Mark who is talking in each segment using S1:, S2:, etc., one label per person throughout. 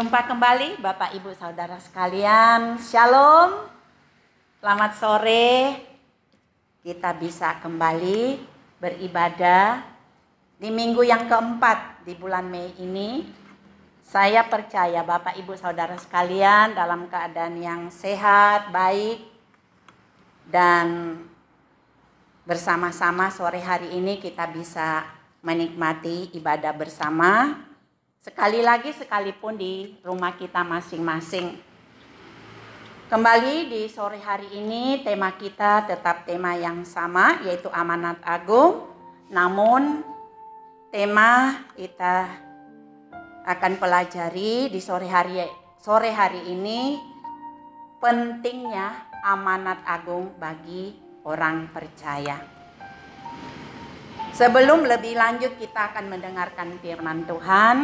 S1: Jumpa kembali Bapak Ibu Saudara sekalian. Shalom. Selamat sore. Kita bisa kembali beribadah di minggu yang keempat di bulan Mei ini. Saya percaya Bapak Ibu Saudara sekalian dalam keadaan yang sehat, baik, dan bersama-sama sore hari ini kita bisa menikmati ibadah bersama. Sekali lagi sekalipun di rumah kita masing-masing. Kembali di sore hari ini tema kita tetap tema yang sama, yaitu amanat agung. Namun tema kita akan pelajari di sore hari ini pentingnya amanat agung bagi orang percaya. Sebelum lebih lanjut kita akan mendengarkan firman Tuhan.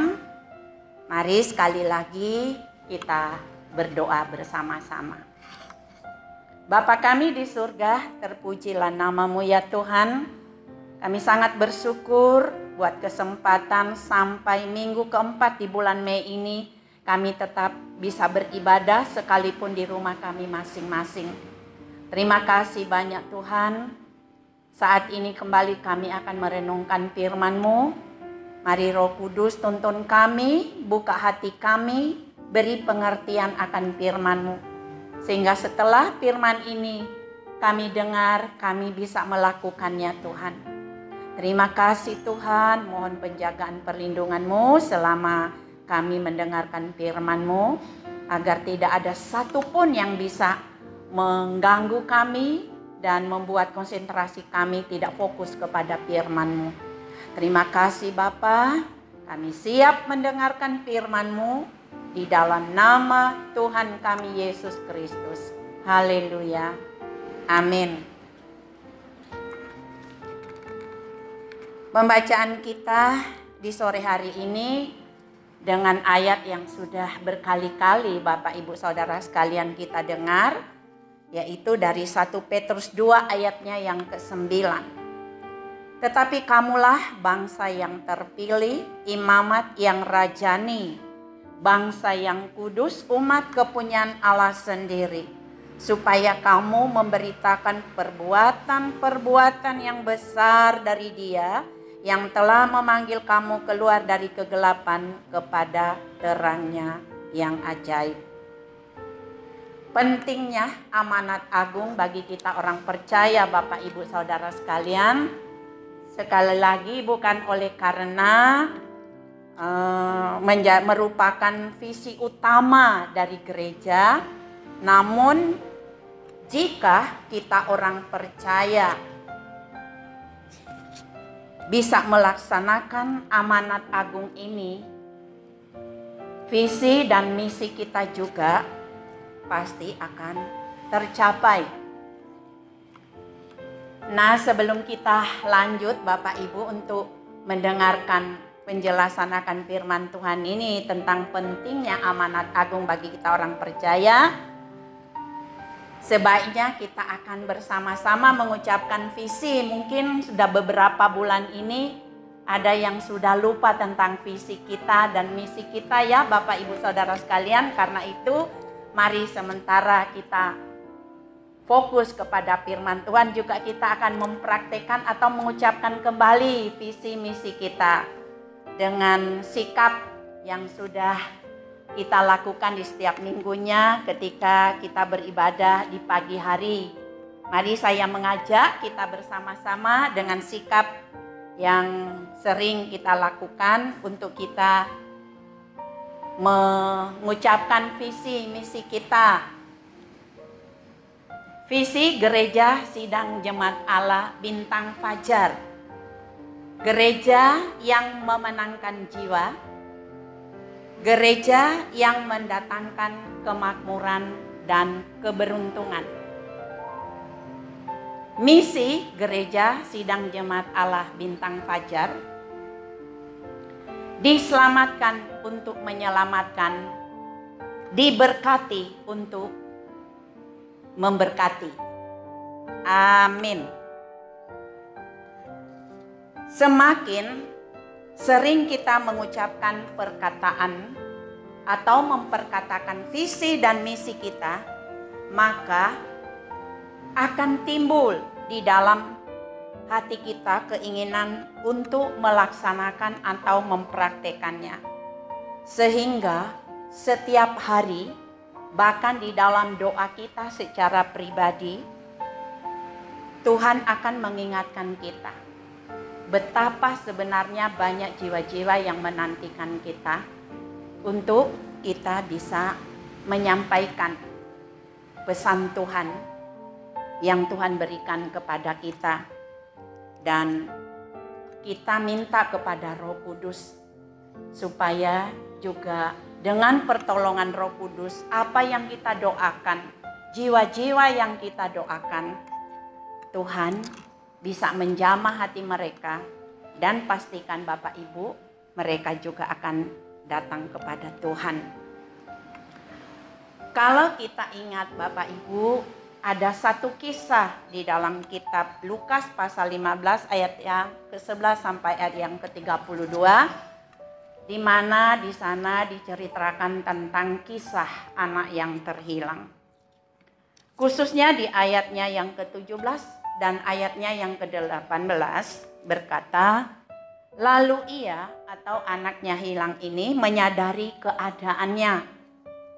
S1: Mari sekali lagi kita berdoa bersama-sama. Bapa kami di surga, terpujilah nama-Mu ya Tuhan. Kami sangat bersyukur buat kesempatan sampai minggu keempat di bulan Mei ini. Kami tetap bisa beribadah sekalipun di rumah kami masing-masing. Terima kasih banyak Tuhan. Saat ini kembali kami akan merenungkan firman-Mu. Mari Roh Kudus tuntun kami, buka hati kami, beri pengertian akan firman-Mu. Sehingga setelah firman ini kami dengar, kami bisa melakukannya Tuhan. Terima kasih Tuhan, mohon penjagaan perlindungan-Mu selama kami mendengarkan firman-Mu. Agar tidak ada satupun yang bisa mengganggu kami dan membuat konsentrasi kami tidak fokus kepada firman-Mu. Terima kasih Bapa, kami siap mendengarkan firman-Mu di dalam nama Tuhan kami Yesus Kristus. Haleluya. Amin. Pembacaan kita di sore hari ini dengan ayat yang sudah berkali-kali Bapak Ibu Saudara sekalian kita dengar, yaitu dari 1 Petrus 2 ayatnya yang ke-9. Tetapi kamulah bangsa yang terpilih, imamat yang rajani, bangsa yang kudus, umat kepunyaan Allah sendiri, supaya kamu memberitakan perbuatan-perbuatan yang besar dari Dia yang telah memanggil kamu keluar dari kegelapan kepada terangnya yang ajaib. Pentingnya amanat agung bagi kita orang percaya Bapak Ibu Saudara sekalian. Sekali lagi bukan oleh karena merupakan visi utama dari gereja. Namun jika kita orang percaya bisa melaksanakan amanat agung ini, visi dan misi kita juga pasti akan tercapai. Nah, sebelum kita lanjut Bapak Ibu untuk mendengarkan penjelasan akan firman Tuhan ini tentang pentingnya amanat agung bagi kita orang percaya, sebaiknya kita akan bersama-sama mengucapkan visi. Mungkin sudah beberapa bulan ini ada yang sudah lupa tentang visi kita dan misi kita ya Bapak Ibu Saudara sekalian. Karena itu mari sementara kita fokus kepada firman Tuhan, juga kita akan mempraktekkan atau mengucapkan kembali visi misi kita dengan sikap yang sudah kita lakukan di setiap minggunya ketika kita beribadah di pagi hari. Mari saya mengajak kita bersama-sama dengan sikap yang sering kita lakukan untuk kita mengucapkan visi misi kita. Visi Gereja Sidang Jemaat Allah Bintang Fajar. Gereja yang memenangkan jiwa. Gereja yang mendatangkan kemakmuran dan keberuntungan. Misi Gereja Sidang Jemaat Allah Bintang Fajar. Diselamatkan untuk menyelamatkan. Diberkati untuk memberkati. Amin. Semakin sering kita mengucapkan perkataan atau memperkatakan visi dan misi kita, maka akan timbul di dalam hati kita keinginan untuk melaksanakan atau mempraktekannya. Sehingga setiap hari, bahkan di dalam doa kita secara pribadi, Tuhan akan mengingatkan kita betapa sebenarnya banyak jiwa-jiwa yang menantikan kita untuk kita bisa menyampaikan pesan Tuhan yang Tuhan berikan kepada kita. Dan kita minta kepada Roh Kudus supaya juga dengan pertolongan Roh Kudus, apa yang kita doakan, jiwa-jiwa yang kita doakan, Tuhan bisa menjamah hati mereka, dan pastikan Bapak Ibu, mereka juga akan datang kepada Tuhan. Kalau kita ingat Bapak Ibu, ada satu kisah di dalam kitab Lukas pasal 15 ayat yang ke-11 sampai ayat yang ke-32, di mana di sana diceritakan tentang kisah anak yang terhilang. Khususnya di ayatnya yang ke-17 dan ayatnya yang ke-18 berkata, lalu ia atau anaknya hilang ini menyadari keadaannya.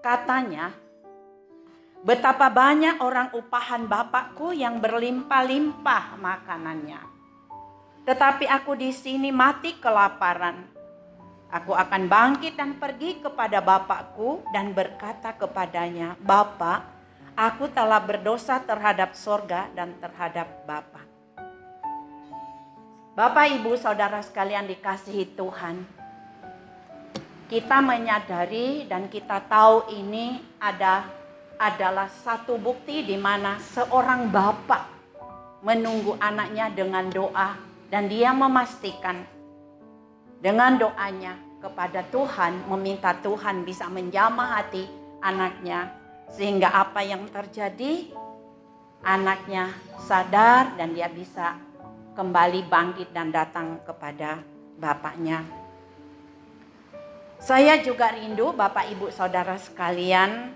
S1: Katanya, betapa banyak orang upahan bapakku yang berlimpah-limpah makanannya. Tetapi aku di sini mati kelaparan. Aku akan bangkit dan pergi kepada bapakku dan berkata kepadanya, Bapa, aku telah berdosa terhadap sorga dan terhadap Bapa. Bapak, Ibu, Saudara sekalian dikasihi Tuhan, kita menyadari dan kita tahu ini adalah satu bukti di mana seorang bapak menunggu anaknya dengan doa, dan dia memastikan dengan doanya kepada Tuhan, meminta Tuhan bisa menjamah hati anaknya, sehingga apa yang terjadi, anaknya sadar dan dia bisa kembali bangkit dan datang kepada bapaknya. Saya juga rindu Bapak Ibu Saudara sekalian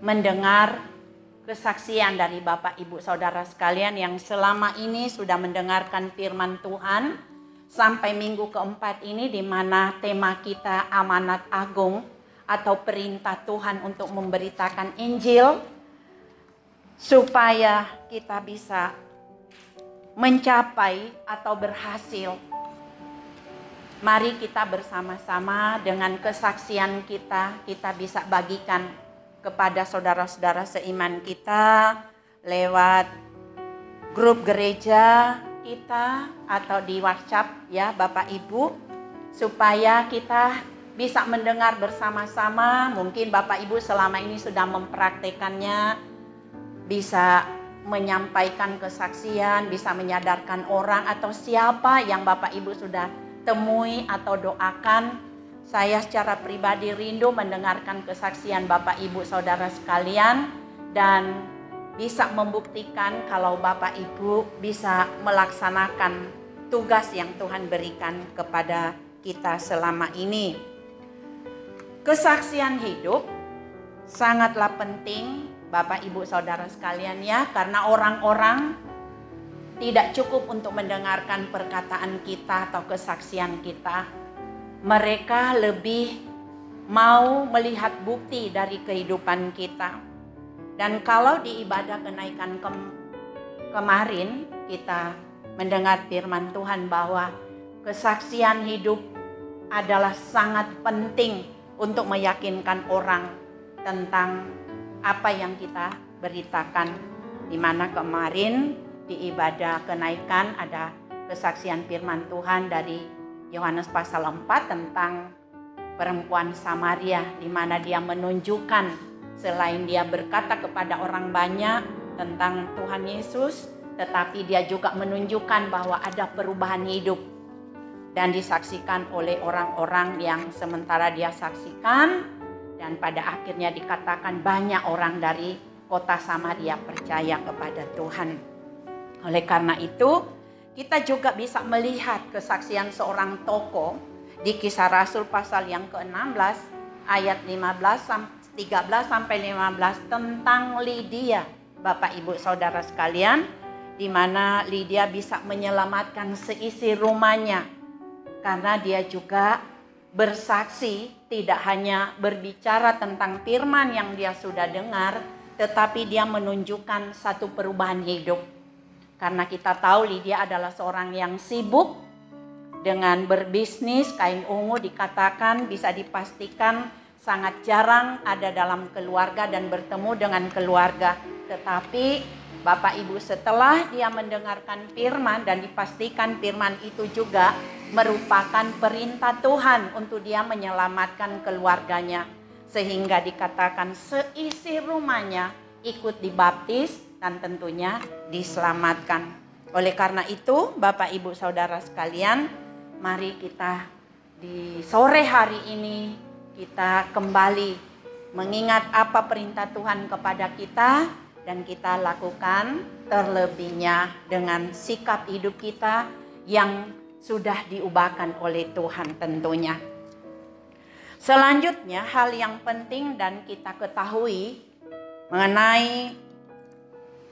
S1: mendengar kesaksian dari Bapak Ibu Saudara sekalian yang selama ini sudah mendengarkan firman Tuhan sampai minggu keempat ini, di mana tema kita amanat agung atau perintah Tuhan untuk memberitakan Injil supaya kita bisa mencapai atau berhasil. Mari kita bersama-sama dengan kesaksian kita bisa bagikan kepada saudara-saudara seiman kita lewat grup gereja kita atau di WhatsApp ya Bapak Ibu, supaya kita bisa mendengar bersama-sama. Mungkin Bapak Ibu selama ini sudah mempraktekannya, bisa menyampaikan kesaksian, bisa menyadarkan orang atau siapa yang Bapak Ibu sudah temui atau doakan. Saya secara pribadi rindu mendengarkan kesaksian Bapak Ibu Saudara sekalian, dan bisa membuktikan kalau Bapak Ibu bisa melaksanakan tugas yang Tuhan berikan kepada kita selama ini. Kesaksian hidup sangatlah penting Bapak Ibu Saudara sekalian ya, karena orang-orang tidak cukup untuk mendengarkan perkataan kita atau kesaksian kita. Mereka lebih mau melihat bukti dari kehidupan kita. Dan kalau di ibadah kenaikan kemarin kita mendengar firman Tuhan bahwa kesaksian hidup adalah sangat penting untuk meyakinkan orang tentang apa yang kita beritakan. Di mana kemarin di ibadah kenaikan ada kesaksian firman Tuhan dari Yohanes pasal 4 tentang perempuan Samaria, di mana dia menunjukkan selain dia berkata kepada orang banyak tentang Tuhan Yesus, tetapi dia juga menunjukkan bahwa ada perubahan hidup dan disaksikan oleh orang-orang yang sementara dia saksikan, dan pada akhirnya dikatakan banyak orang dari kota Samaria percaya kepada Tuhan. Oleh karena itu, kita juga bisa melihat kesaksian seorang tokoh di Kisah Rasul pasal yang ke-16 ayat 13 sampai 15 tentang Lydia, Bapak Ibu Saudara sekalian, di mana Lydia bisa menyelamatkan seisi rumahnya karena dia juga bersaksi, tidak hanya berbicara tentang firman yang dia sudah dengar, tetapi dia menunjukkan satu perubahan hidup. Karena kita tahu Lydia adalah seorang yang sibuk dengan berbisnis. Kain ungu dikatakan bisa dipastikan sangat jarang ada dalam keluarga dan bertemu dengan keluarga. Tetapi Bapak Ibu, setelah dia mendengarkan firman dan dipastikan firman itu juga merupakan perintah Tuhan untuk dia menyelamatkan keluarganya, sehingga dikatakan seisi rumahnya ikut dibaptis dan tentunya diselamatkan. Oleh karena itu, Bapak Ibu Saudara sekalian, mari kita di sore hari ini kita kembali mengingat apa perintah Tuhan kepada kita, dan kita lakukan terlebihnya dengan sikap hidup kita yang sudah diubahkan oleh Tuhan tentunya. Selanjutnya, hal yang penting dan kita ketahui mengenai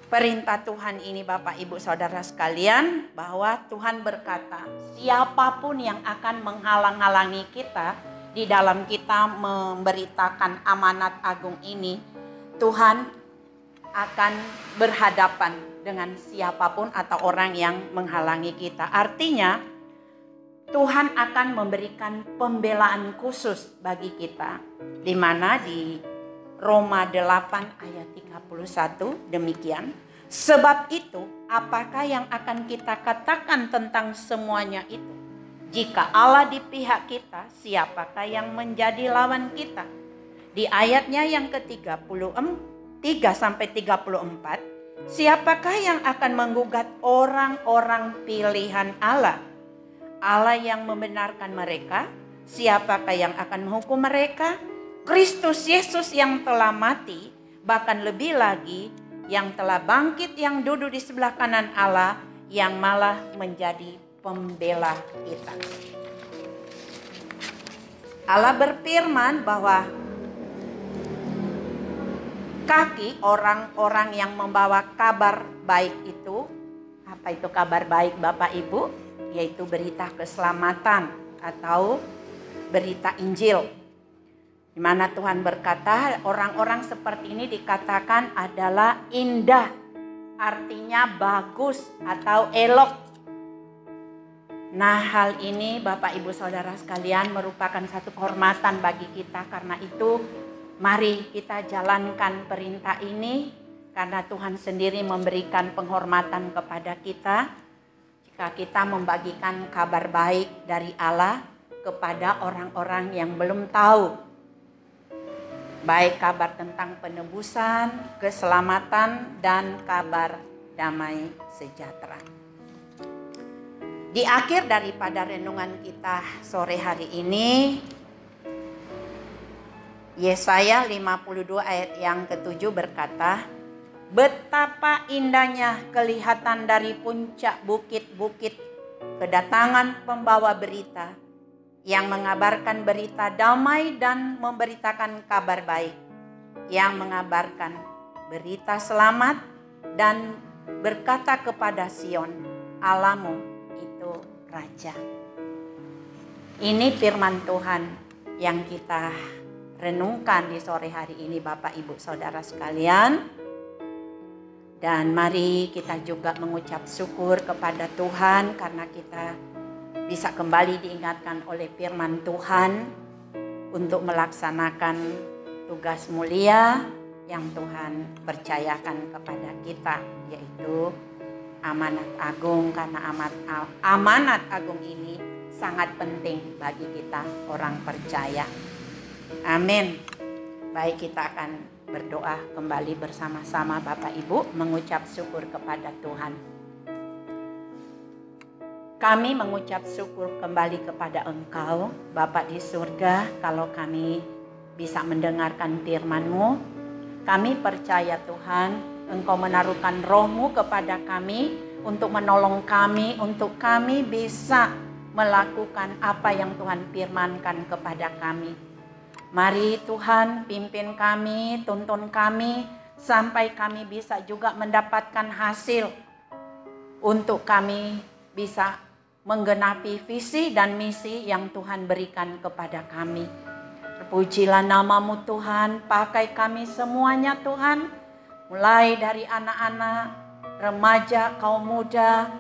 S1: perintah Tuhan ini Bapak Ibu Saudara sekalian, bahwa Tuhan berkata, siapapun yang akan menghalang-halangi kita di dalam kita memberitakan amanat agung ini, Tuhan akan berhadapan dengan siapapun atau orang yang menghalangi kita. Artinya Tuhan akan memberikan pembelaan khusus bagi kita, di mana di Roma 8 ayat 31 demikian. Sebab itu, apakah yang akan kita katakan tentang semuanya itu? Jika Allah di pihak kita, siapakah yang menjadi lawan kita? Di ayatnya yang ke-33 sampai 34, siapakah yang akan menggugat orang-orang pilihan Allah? Allah yang membenarkan mereka, siapakah yang akan menghukum mereka? Kristus Yesus yang telah mati, bahkan lebih lagi yang telah bangkit, yang duduk di sebelah kanan Allah, yang malah menjadi pembela kita. Allah berfirman bahwa kaki orang-orang yang membawa kabar baik itu, apa itu kabar baik Bapak Ibu? Yaitu berita keselamatan atau berita Injil. Di mana Tuhan berkata orang-orang seperti ini dikatakan adalah indah, artinya bagus atau elok. Nah, hal ini Bapak Ibu Saudara sekalian merupakan satu kehormatan bagi kita. Karena itu mari kita jalankan perintah ini, karena Tuhan sendiri memberikan penghormatan kepada kita jika kita membagikan kabar baik dari Allah kepada orang-orang yang belum tahu, baik kabar tentang penebusan, keselamatan, dan kabar damai sejahtera. Di akhir daripada renungan kita sore hari ini, Yesaya 52 ayat yang ke-7 berkata, betapa indahnya kelihatan dari puncak bukit-bukit kedatangan pembawa berita yang mengabarkan berita damai dan memberitakan kabar baik, yang mengabarkan berita selamat dan berkata kepada Sion, Allahmu itu Raja. Ini firman Tuhan yang kita renungkan di sore hari ini Bapak Ibu Saudara sekalian. Dan mari kita juga mengucap syukur kepada Tuhan karena kita bisa kembali diingatkan oleh firman Tuhan untuk melaksanakan tugas mulia yang Tuhan percayakan kepada kita, yaitu amanat agung. Karena amanat agung ini sangat penting bagi kita orang percaya. Amin. Baik, kita akan berdoa kembali bersama-sama Bapak Ibu, mengucap syukur kepada Tuhan. Kami mengucap syukur kembali kepada Engkau Bapa di surga, kalau kami bisa mendengarkan firman-Mu. Kami percaya Tuhan, Engkau menaruhkan roh-Mu kepada kami untuk menolong kami, untuk kami bisa melakukan apa yang Tuhan firmankan kepada kami. Mari Tuhan pimpin kami, tuntun kami, sampai kami bisa juga mendapatkan hasil untuk kami bisa menggenapi visi dan misi yang Tuhan berikan kepada kami. Terpujilah namamu Tuhan, pakai kami semuanya Tuhan, mulai dari anak-anak, remaja, kaum muda,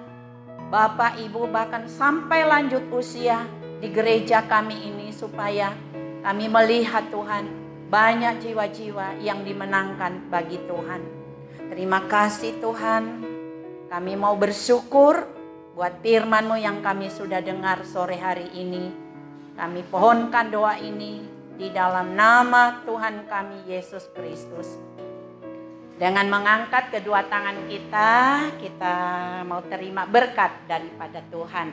S1: bapak, ibu, bahkan sampai lanjut usia di gereja kami ini, supaya kami melihat Tuhan banyak jiwa-jiwa yang dimenangkan bagi Tuhan. Terima kasih Tuhan, kami mau bersyukur buat firman-Mu yang kami sudah dengar sore hari ini. Kami pohonkan doa ini di dalam nama Tuhan kami Yesus Kristus. Dengan mengangkat kedua tangan kita mau terima berkat daripada Tuhan.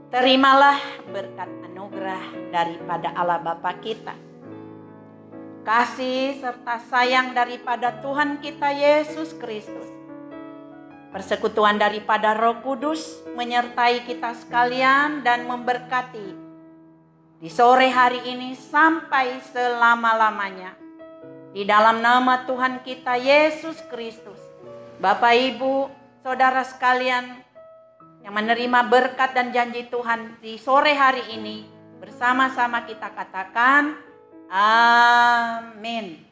S1: Terimalah berkat anugerah daripada Allah Bapa kita. Kasih serta sayang daripada Tuhan kita Yesus Kristus. Persekutuan daripada Roh Kudus menyertai kita sekalian dan memberkati di sore hari ini sampai selama-lamanya. Di dalam nama Tuhan kita Yesus Kristus. Bapak, Ibu, Saudara sekalian yang menerima berkat dan janji Tuhan di sore hari ini, bersama-sama kita katakan amin.